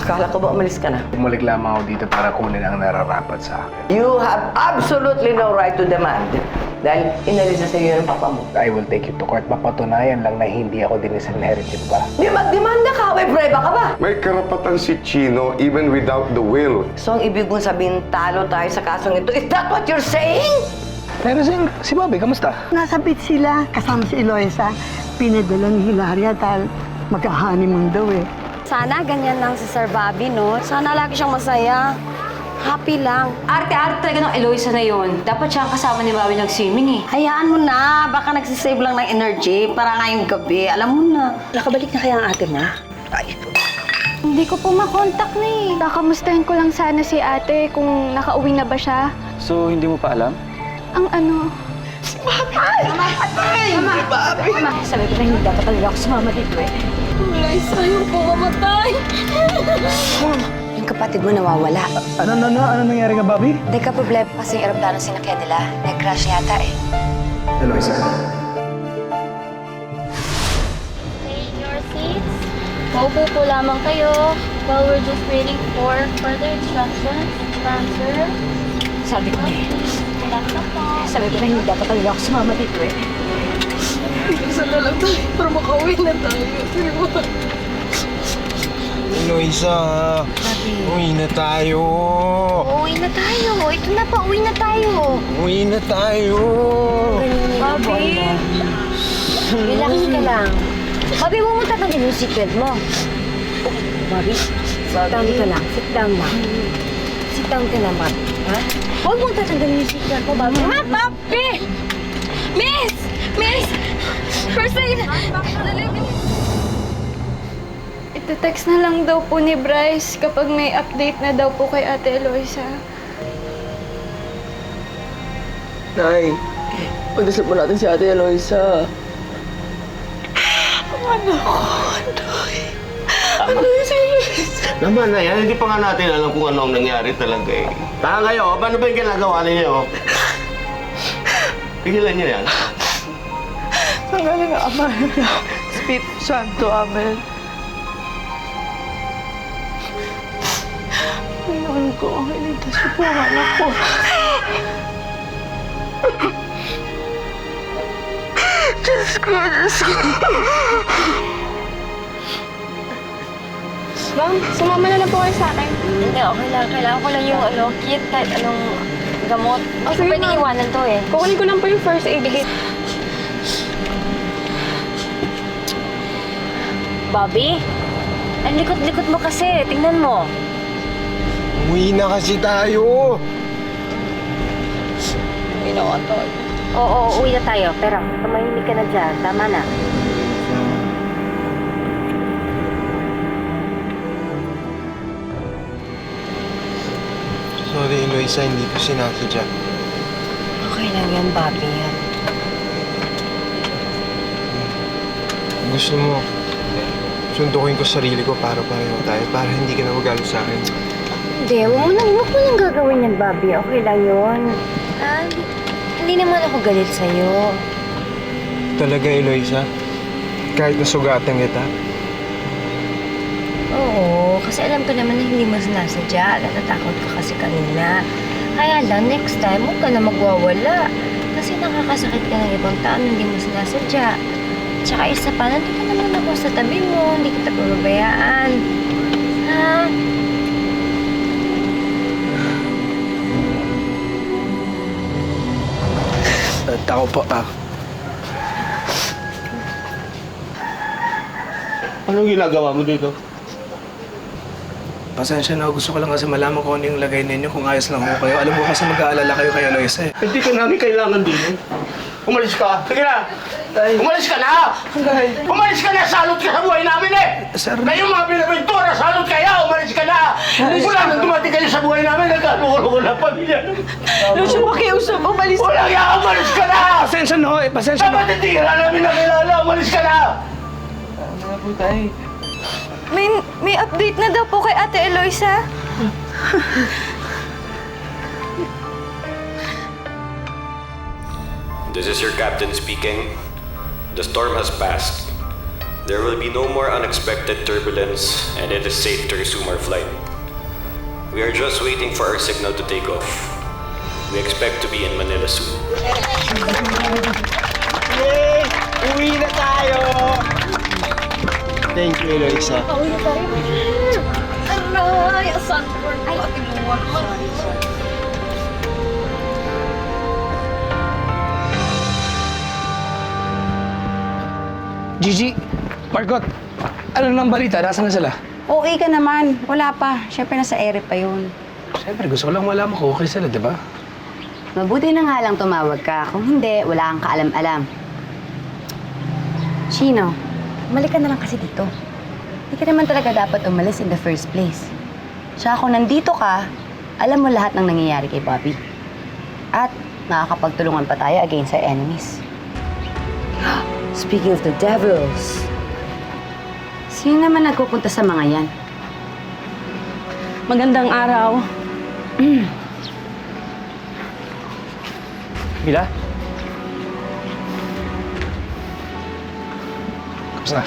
Akala ko ba umalis ka na? Bumalik lamang ako dito para kunin ang nararapat sa akin. You have absolutely no right to demand. Dahil inalis na sa iyo ng papa mo. I will take you to court. Mapatunayan lang na hindi ako disinherited ba? Di magdemanda ka, may prueba ka ba? May karapatan si Chino even without the will. So ang ibig mong sabihin, talo tayo sa kasong ito. Is that what you're saying? Pero si Bobby, kamusta? Nasabit sila, kasama si Eloisa. Pinadala ni Hilaria dahil magka-honeymoon daw eh. Sana ganyan lang si Sir Bobby, no? Sana lagi siyang masaya. Happy lang. Arte-arte talaga ng Eloisa na yon. Dapat siya ang kasama ni Bobby nag-swimming eh. Hayaan mo na. Baka nagsisave lang ng energy para ngayong gabi. Alam mo na. Nakabalik na kaya ang ate mo? Hindi ko po makontak na eh. Kakamustahin ko lang sana si ate kung nakauwi na ba siya. So, hindi mo pa alam? Ang ano... Sabi ko na hindi dapat talaga ako sumama dito eh. Eloisa, ayaw ko mamatay. Yung kapatid mo nawawala. Ano nangyari nga, Bobby? Hindi ka problema kasi yung aeroplano sinakyan nila. Nag-crash yata eh. Eloisa. Take your seats. Maupo po lamang kayo while we're just waiting for further instructions from Sir. Sabi ko na eh. Relax na po. Sabi ko na hindi dapat talaga ako sumama dito eh. Isa na lang tayo para makauwi na tayo. Eloisa, uwi na tayo. Uwi na tayo. Ito na pa, uwi na tayo. Uwi na tayo. Bobby! Relax ka lang. Bobby, huwag mo tatanggalin yung seatbelt mo. Bobby, sit down ka lang. Sit down lang. Sit down ka lang, Bobby. Ha? Huwag mo tatanggalin yung seatbelt mo, Bobby. Ha, Papi! Miss! Miss! First aid! Ito-text na lang daw po ni Bryce kapag may update na daw po kay Ate Eloisa. Nay, pagdasal po natin si Ate Eloisa. Naman na yan, hindi pa nga natin alam kung ano ang nangyari talaga eh. Taka kayo, paano ba yung ginagawa ninyo? Pigilan niyo yan. Sa galing ang Ama na Espiritu Santo, Amen. Ngayon ko, iligtas ko po ang anak ko. Diyos ko, Diyos ko. Ma'am, sumama na lang po kayo sa akin. Hindi, okay lang. Kailangan ko lang yung kit kahit anong gamot. Hindi ko sige, pwedeng ma'am. iwanan to eh. Kukunin ko lang po yung first aid kit. Bobby, ang likot-likot mo kasi. Tingnan mo. Uwi na kasi tayo. Oo, uwi na tayo. Pero tumahimik ka na dyan. Tama na. Sorry, Eloisa, hindi ko sinasadya. Okay lang yan, Bobby. Kung gusto mo, sundukin ko sarili ko para pareho tayo, para hindi ka na magalit sa akin. Hindi, huwag mo nang gagawin yan, Bobby. Okay lang yun. Hindi naman ako galit sa'yo. Talaga, Eloisa? Kahit nasugatan kita? Oo, kasi alam ko naman na hindi mo sinasadya. Natatakot ka kasi kanina. Kaya lang, next time, huwag ka na magwawala. Kasi nakakasakit ka ng ibang tao na hindi mo sinasadya. Tsaka isa pa, nandito naman ako sa tabi mo. Hindi kita pababayaan. Ha? Ako po, Anong ginagawa mo dito? Pasensya na, gusto ko lang kasi malaman kung ano yung lagay ninyo, kung ayos lang ako kayo. Alam mo kasi mag-aalala kayo kay Eloisa eh. Hindi ka namin kailangan dito. Umalis ka. Sige na. Umalis ka na! Umalis ka na! Salot ka sa buhay namin eh! Sir, Kayong mga pinabintura, salot kayo! Umalis ka na! Wala nang dumating kayo sa buhay namin, nagkalukulo na pamilya. Lucio, makiusap, umalis Wala kaya, umalis ka na! pasensya na ho eh, pasensya na. Dapat hindi ka na namin nakilala, umalis ka na! na po tayo. May update na daw po kay Ate Eloisa. This is your captain speaking. The storm has passed. There will be no more unexpected turbulence and it is safe to resume our flight. We are just waiting for our signal to take off. We expect to be in Manila soon. Yay! Uwi na tayo! Thank you, Eloisa. Aray, asan po? Ay, Gigi, Margot, ano nang balita? Nasaan na sila? Okay ka naman. Wala pa. Siyempre, nasa ere pa yun. Siyempre, gusto ko lang malaman kung okay sila, di ba? Mabuti na nga lang tumawag ka. Kung hindi, wala kang kaalam-alam. Chino, umalik ka na lang kasi dito. Hindi ka naman talaga dapat umalis in the first place. Tsaka kung nandito ka, alam mo lahat ng nangyayari kay Bobby. At nakakapagtulungan pa tayo against our enemies. Speaking of the devils, sino naman nagpupunta sa mga yan? Magandang araw. Mila? Kamusta?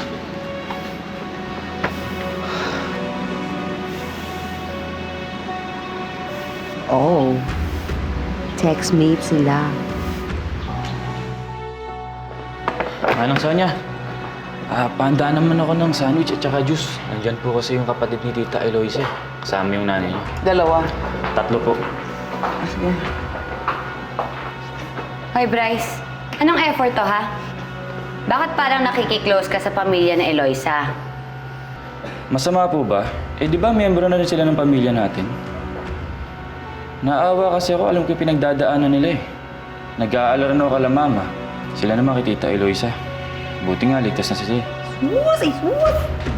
Oh, textmate sila. Manang Sonia, pahandaan naman ako ng sandwich at saka juice. Nandyan po kasi yung kapatid ni Tita Eloise. Kasama yung nanay niya. 2. 3 po. Sige. Hoy, Bryce. Anong effort to, ha? Bakit parang nakikiklose ka sa pamilya na Eloisa? Masama po ba? Eh di ba miyembro na rin sila ng pamilya natin? Naawa kasi ako, alam ko yung pinagdadaanan nila eh. Nag-aalala na ako kala mama. Sila naman kay Tita Eloisa. Buti nga, ligtas na siya. Sus!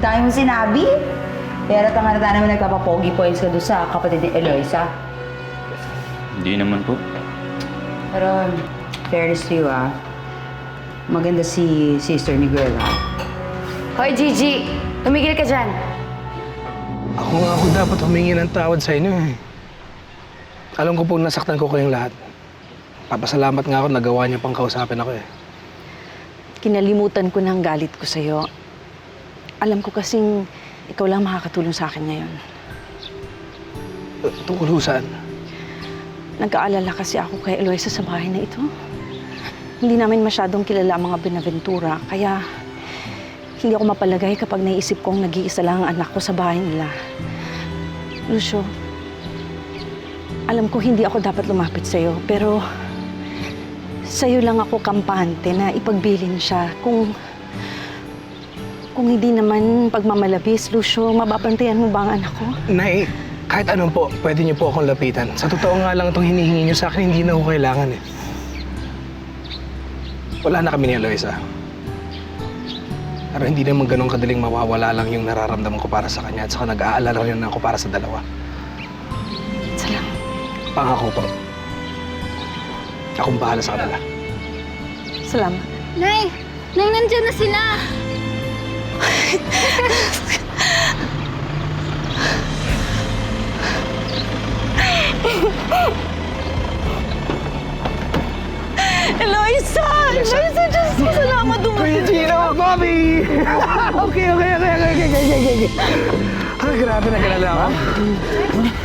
Dahil mo sinabi. Pero tangarata naman nagpapapogi points ka doon sa kapatid ni Eloisa. Hindi naman po. Pero, fairness to you, ah. Maganda si sister ni girl, ah. Hoy, Gigi! Tumigil ka dyan. Ako dapat humingi ng tawad sa inyo eh. Alam ko po nasaktan ko kayong lahat. Papasalamat nga ako, nagawa niyo pang kausapin ako eh. Kinalimutan ko na ang galit ko sa'yo. Alam ko kasing ikaw lang makakatulong sa akin ngayon. Tungkol ho saan? Nag-aalala kasi ako kay Eloisa sa bahay na ito. Hindi namin masyadong kilala ang mga Benaventura, kaya hindi ako mapalagay kapag naisip kong nag-iisa lang ang anak ko sa bahay nila. Lucio, alam ko hindi ako dapat lumapit sa'yo, pero sa'yo lang ako kampante na ipagbilin siya. Kung hindi naman pagmamalabis, Lucio, mababantayan mo ba ang anak ko? Nay, kahit anong po, pwede niyo po akong lapitan. Sa totoo nga lang itong hinihingi niyo sa akin, hindi na ako kailangan eh. Wala na kami ni Eloisa. Pero hindi naman ganun kadaling mawawala lang yung nararamdaman ko para sa kanya at saka nag-aalala rin ako para sa dalawa. Salamat. Pangako po. Akong bahala sa kanila. Salamat. Nay! Nay, nandyan na sila! Eloisa! Eloisa, Diyos ko, salamat Kuya Gino! Bobby! Okay. Ay, grabe na kilala ako.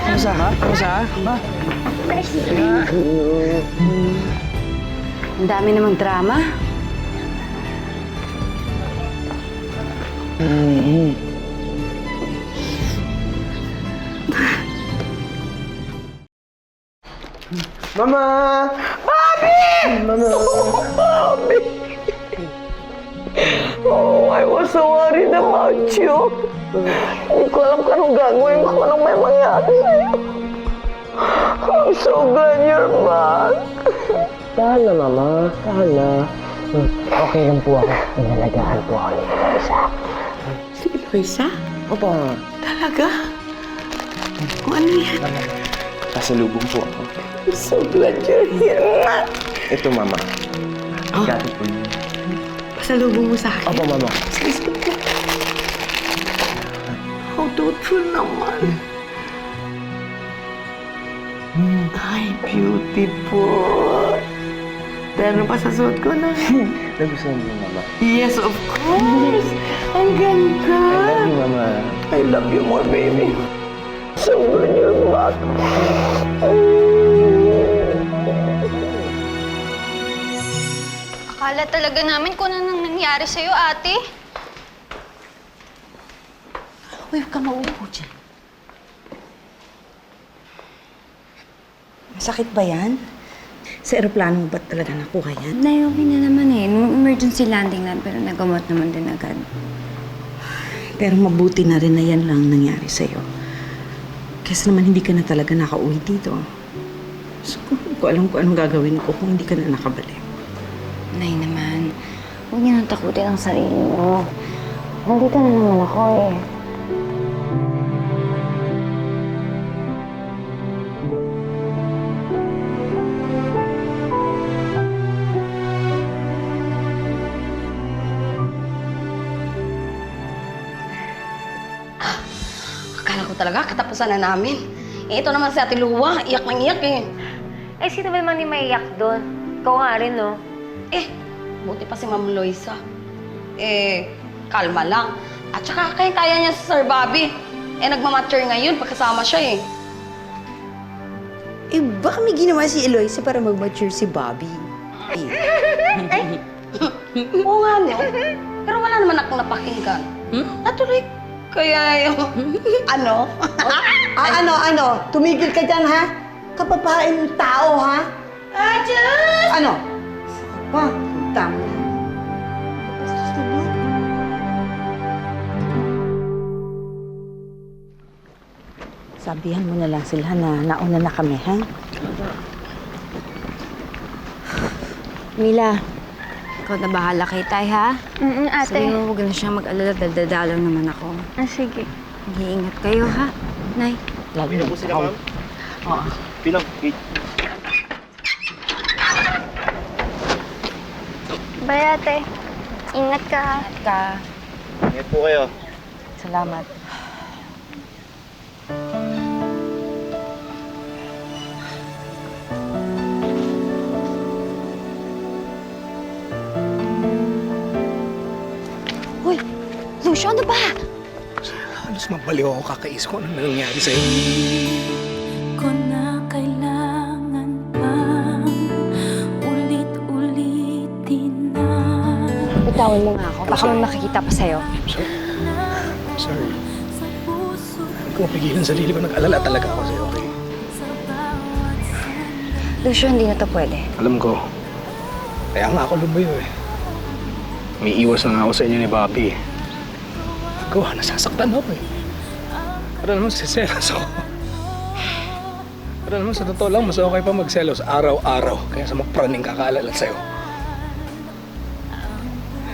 Kamusta? Kamusta? Ang dami namang drama. Mama! Bobby! Oh, I was so worried about you. Hindi ko alam kung anong gagawin ko, anong may mangyari sa'yo. I'm so glad you're back. Tahan na, Mama. Tahan na. Okay lang po ako. Inalagaan po ako ni Eloisa. Si Eloisa? Opo. Talaga? Kung ano yan? Pasalubong po ako. I'm so glad you're here, ma. Ito, Mama. Gato po yun. Pasalubong mo sa akin. Opo, Mama. beautiful naman. Ay, beautiful. Dahil pa sa suot ko na. Nagustuhan mo, Mama. Yes, of course. Ang ganda. I love you, Mama. I love you more, baby. So good you're back. Akala talaga namin kung ano nang nangyari sa'yo, ate. Uy, huwag ka maupo dyan. Masakit ba yan? Sa aeroplano mo ba talaga nakuha yan? Nay, okay na naman eh. Nung emergency landing lang, pero nagamot naman din agad. Pero mabuti na rin na yan lang nangyari sa'yo. Kasi naman hindi ka na talaga nakauwi dito. So, hindi ko alam kung anong gagawin ko kung hindi ka na nakabalik. Nay naman, huwag niyo nang takutin ang sarili mo. Nandito na naman ako eh. Akala ko talaga katapusan na namin. Eh, ito naman si Ate Luwa, iyak nang iyak eh. Eh, sino ba naman yung maiyak doon? Ikaw nga rin, no? Eh, buti pa si Ma'am Loisa. Eh, kalma lang. At saka kaya niya si Sir Bobby. Eh, nagmamature ngayon pagkasama siya eh. Eh, baka may ginawa si Eloise para mag-mature si Bobby. Oo nga, no? Pero wala naman akong napakinggan. Natuloy kaya yung... ano? Ano? Tumigil ka dyan, ha? Kapapain ng tao, ha? Diyos! Ano? Pa, tama. Sabihan mo na lang sila na nauna na kami, ha? Mila, ikaw na bahala kay Tay, ha? Ate. Sabihin mo, huwag na siyang mag-alala, daldadalaw naman ako. Sige. Mag-iingat kayo, ha? Nay. Lagi na po sila, ma'am. Oo. Bilang, Kate. Bye, ate. Ingat ka, ha? Ingat po kayo. Salamat. Uy, Lucio, ano ba? Halos mabaliw ako kakaisip ko ano nangyari sa'yo. Ko na kailangan pang ulit-ulitin na. Bitawan mo nga ako. Baka may makikita pa sa'yo. Sorry. Hindi ko mapigilan sarili ko. Nag-alala talaga ako sa'yo, okay? Lucio, hindi na to pwede. Alam ko. Kaya nga ako lumayo eh. May iwas na nga ako sa inyo ni Bobby. Ako, nasasaktan ako eh. Para naman siselos ako. Para naman sa totoo lang, mas okay pa magselos araw-araw. Kaya sa magpraning kakaalala sa'yo.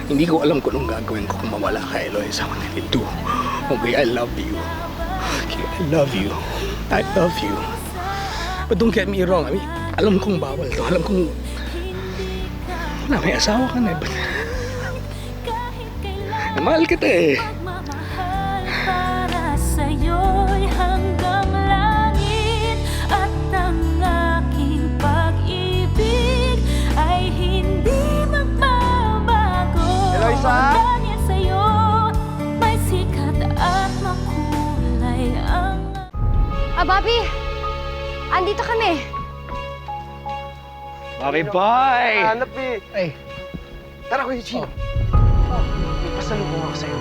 Hindi ko alam kung anong gagawin ko kung mawala ka, Eloisa. What I do. Okay, I love you. Okay, I love you. I love you. But don't get me wrong. I mean, alam kong bawal to. Alam kong... Wala, may asawa ka na eh. But... Mahal kita eh. Para sa'yo'y hanggang langit at ang aking pag-ibig ay hindi magbabago. Eloisa? Dahil sa'yo may sikat at makulay ang... Bobby! Andito kami. Bobby boy! Hanap eh. Ay, Tara, Kuya Chino. May pasalubong ako sa'yo.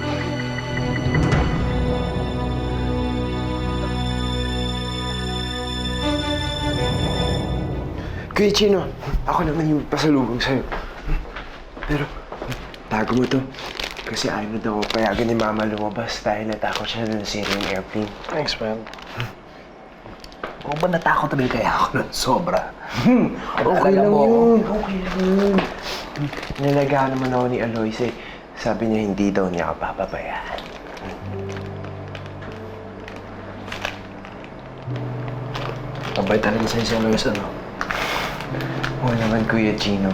Kuya Chino, ako naman yung pasalubong sa'yo. Pero, tago mo to. Kasi ayaw na daw payagan ni Mama lumabas dahil natakot siya na nasira yung airplane. thanks, man. Oo ba natakot rin kaya ako ng sobra? Okay lang yun. Okay lang yun. Nalagaan naman ako ni Aloyce eh. Sabi niya hindi daw niya ako papabayaan. Mabait talaga sa'yo si Eloisa, no? Oo naman, Kuya Chino.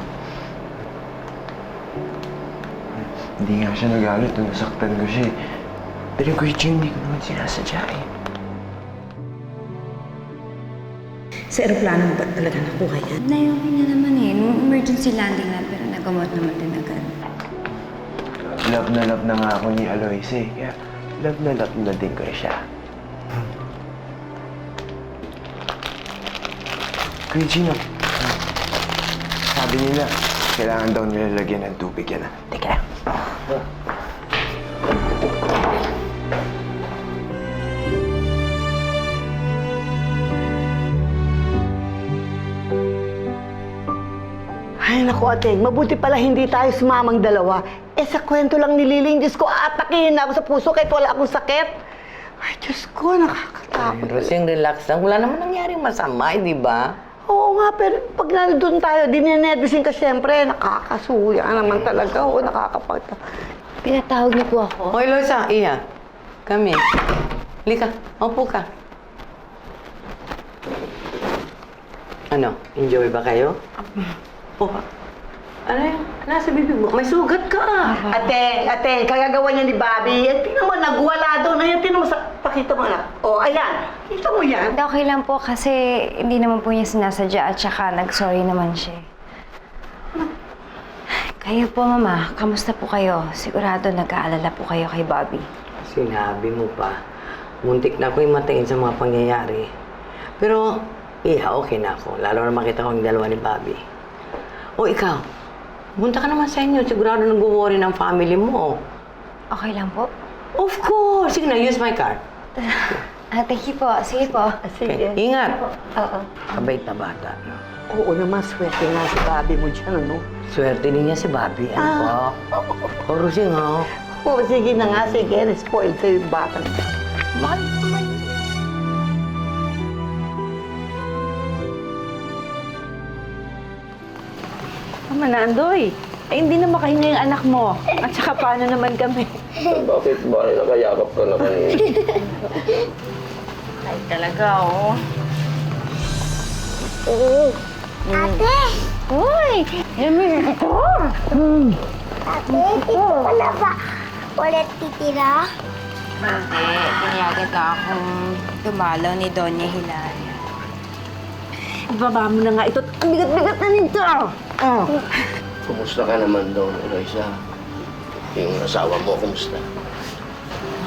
Hindi nga siya nagalit nung nasaktan ko siya eh. Pero Kuya Jing, hindi ko naman sinasadya eh. Sa aeroplano mo ba talaga nakuha yan? Naiuwi na naman eh. Nung emergency landing na, pero nagamot naman din agad. Love na nga ako ni Aloyce eh. Kaya love na din ko siya. Kuya Gino, sabi nila, kailangan daw nilalagyan ng tubig yan. Teka lang. Ay, naku, ate. Mabuti pala hindi tayo sumamang dalawa. Eh, sa kwento lang ni Liling, Diyos ko, aatakihin na ako sa puso kahit wala akong sakit. Ay, Diyos ko, nakakatakot. Rosing, relax lang. Wala naman nangyaring masama, di ba? Oo nga, pero pag nandun tayo, dinenervisin ka siyempre. Nakakasuya naman talaga. Oo, nakakapagta. Pinatawag niyo po ako. Hoy, Loisa, Iya. Kami. Halika, maupo ka. Ano, enjoy ba kayo? Oh, ano yung nasa bibig mo? May sugat ka ah. Ate, kagagawa niya ni Bobby. Eh, tingnan mo, nagwala doon. Ayan, tingnan mo pakita mo na. Oh, ayan. Kita mo yan. Okay lang po kasi hindi naman po niya sinasadya at saka nag-sorry naman siya. Kayo po, Mama. Kamusta po kayo? Sigurado nag-aalala po kayo kay Bobby. Sinabi mo pa, muntik na ako matain sa mga pangyayari. Pero, okay na ako. Lalo na makita ko ang dalawa ni Bobby. O ikaw, punta ka naman sa inyo. Sigurado nag-worry ng family mo. Okay lang po? Of course! Sige na, use my card. Thank you po. Sige po. Okay. Ingat! Oo. Kabait na bata, no? Oo naman, swerte nga si Bobby mo dyan, ano? Swerte din niya si Bobby. Ano po? O, Rosing, ha? Oo, sige na nga, sige. Spoil sa'yo yung bata. Mahal naman. Manandoy, eh hindi na makahinga yung anak mo. At saka paano naman kami? Bakit ba? Nakayakap ka na kanina. Ay talaga, oh. Ate! Uy! Yamin ito! Ate, dito wala ba ulit titira? Hindi. Pinayagan ka akong dumalaw ni Doña Hilaria. Ibaba mo na nga ito. Ang bigat-bigat na nito! Oh. Kumusta ka naman doon, Eloisa? Yung asawa mo, kumusta?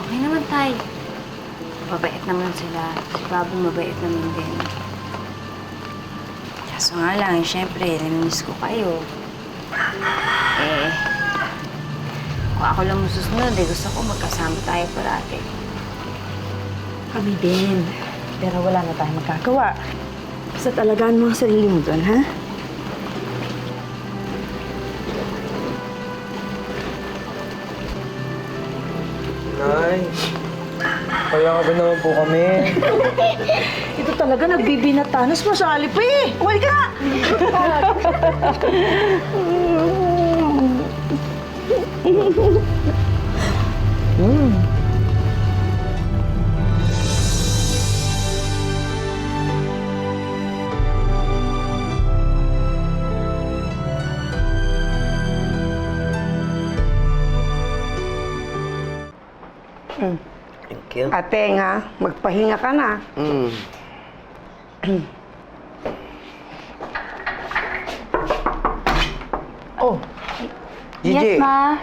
Okay naman, Tay. Mabait naman sila. Si Babo mabait naman din. Kaso nga lang, siyempre, namimiss ko kayo. Eh, kung ako lang masusunod, gusto ko magkasama tayo parati. Kami din. Pero wala na tayong magagawa. Basta talagaan mo ang sarili mo doon, ha? Nay, kaya nga ba naman po kami? Ito talaga nagbibinatanos mo sa alip eh! Uwali ka! Thank you. Ate nga, magpahinga ka na. Oh, Gigi. Yes, Ma.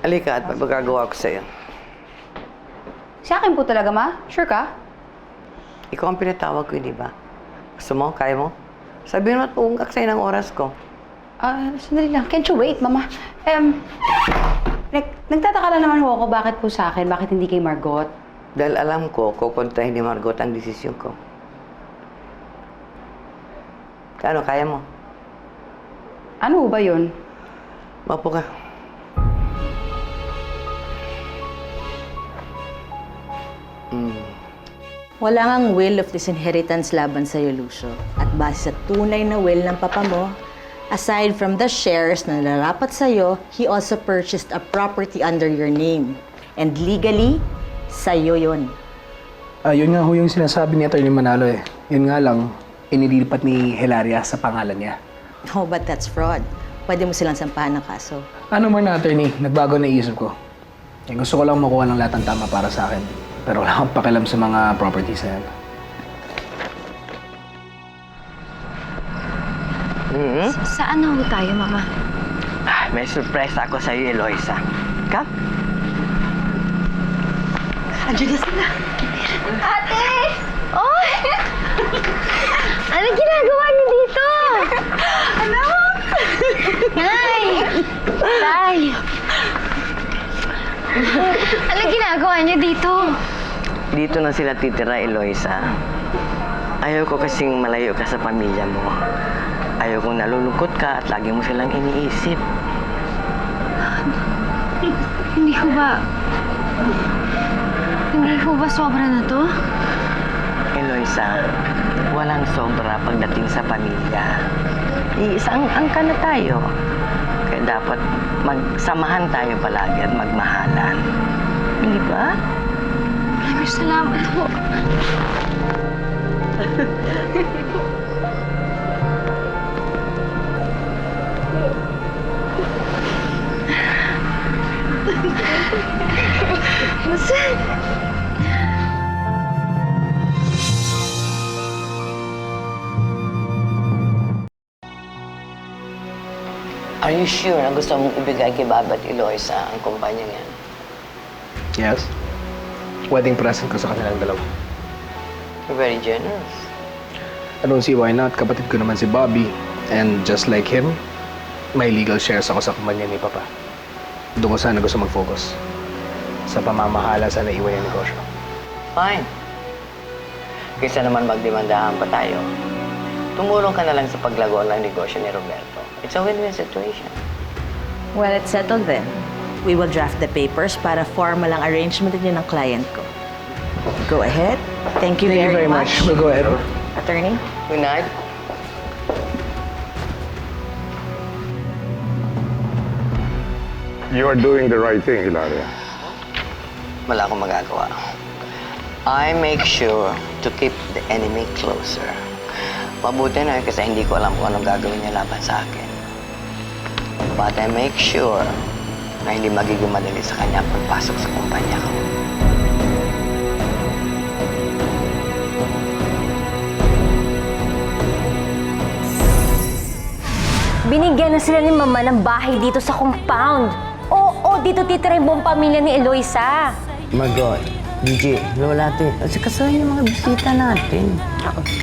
Halika at magagawa ko sa'yo. Sa akin po talaga, Ma? Sure ka? Ikaw ang pinatawag ko, di ba? Gusto mo? Kaya mo? Sabihin mo at puungkak sa'yo ng oras ko. Sandali lang. Can't you wait, Mama? Nagtataka lang naman ho ako bakit po sa akin, bakit hindi kay Margot? Dahil alam ko, kukontrahin ni Margot ang desisyon ko. Ano, kaya mo? Ano ba yun? Mapo ka. Wala ngang will of disinheritance laban sa'yo, Lucio. At base sa tunay na will ng papa mo, aside from the shares na nalarapat sa'yo, he also purchased a property under your name. And legally, sa'yo yun. Yun nga ho yung sinasabi ni Atty. Manalo eh. Yun nga lang, inililipat ni Hilaria sa pangalan niya. Oh, but that's fraud. Pwede mo silang sampahan ng kaso. Ano man na, attorney, nagbago na isip ko. Eh, gusto ko lang makuha ng lahat ng tama para sa akin. Pero wala akong pakialam sa mga properties na yan. Saan na ho tayo, Mama? May surprise ako sa iyo, Eloisa. Come. Andiyan na sila. Ate! Oy! Anong ginagawa niyo dito? Anak! Nay! Tay! Anong ginagawa niyo dito? Dito na sila titira, Eloisa. Ayaw ko kasing malayo ka sa pamilya mo. Ayaw kong nalulungkot ka at lagi mo silang iniisip. Hindi ko ba sobra na to? Eloisa, walang sobra pagdating sa pamilya. Iisang angka na tayo. Kaya dapat magsamahan tayo palagi at magmahalan. Hindi ba? Maraming salamat po. Are you sure na gusto mong ibigay kay Baba at Eloisa ang kumpanya niyan? Yes? Wedding present ko sa kanilang dalawa. You're very generous. I don't see why not. Kapatid ko naman si Bobby. And just like him, may legal shares ako sa kumpanya ni Papa. Doon ko sana gusto mag-focus. Sa pamamahala sa naiwan yung negosyo. Fine. Kaysa naman magdemandahan pa tayo, tumulong ka na lang sa paglago ng negosyo ni Roberto. It's a win-win situation. Well, it's settled then. We will draft the papers para formal ang arrangement din ng client ko. Go ahead. Thank you very much. We'll go ahead. Attorney? Good night. You are doing the right thing, Hilaria. Wala akong magagawa. I make sure to keep the enemy closer. Mabuti na kasi hindi ko alam kung anong gagawin niya laban sa akin. But I make sure na hindi magiging madali sa kanya ang pagpasok sa kumpanya ko. Binigyan na sila ni Mama ng bahay dito sa compound. Oo, dito titira yung buong pamilya ni Eloisa. My God. DJ, lola natin. Kasi kasahin yung mga bisita natin.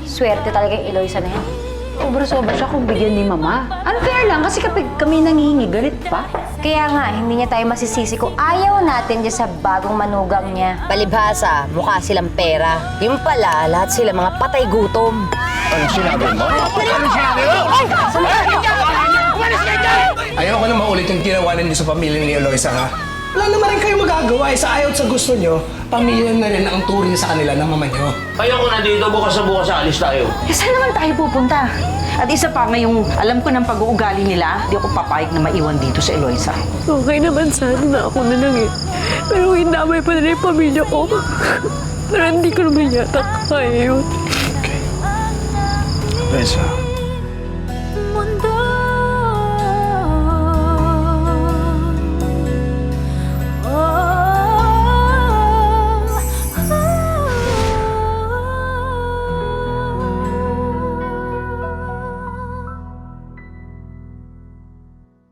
Swerte talaga yung Eloisa na yan. Sobra-sobra siya kung bigyan ni Mama. Unfair lang kasi kapag kami nangihingi, galit pa. Kaya nga, hindi niya tayo masisisi kung ayaw natin dyan sa bagong manugang niya. Palibhasa, mukha silang pera. Yung pala, lahat sila mga patay gutom. Anong sinabi mo? Anong sinabi mo? Ay! Umalis kayo dyan! Ayoko na maulit yung ginawa ninyo sa pamilya ni Eloisa, ha? Wala naman rin kayo magagawa. Sa ayaw at sa gusto nyo, pamilya na rin ang turing sa kanila ng mama nyo. Ayoko na dito, bukas na bukas alis tayo. Eh, saan naman tayo pupunta? At isa pa, ngayong alam ko ng pag-uugali nila, di ako papayag na maiwan dito sa Eloisa. Okay naman sana na ako na lang eh. Pero hinamay pa na yung pamilya ko. Pero hindi ko naman yata kaya yun. Eloisa,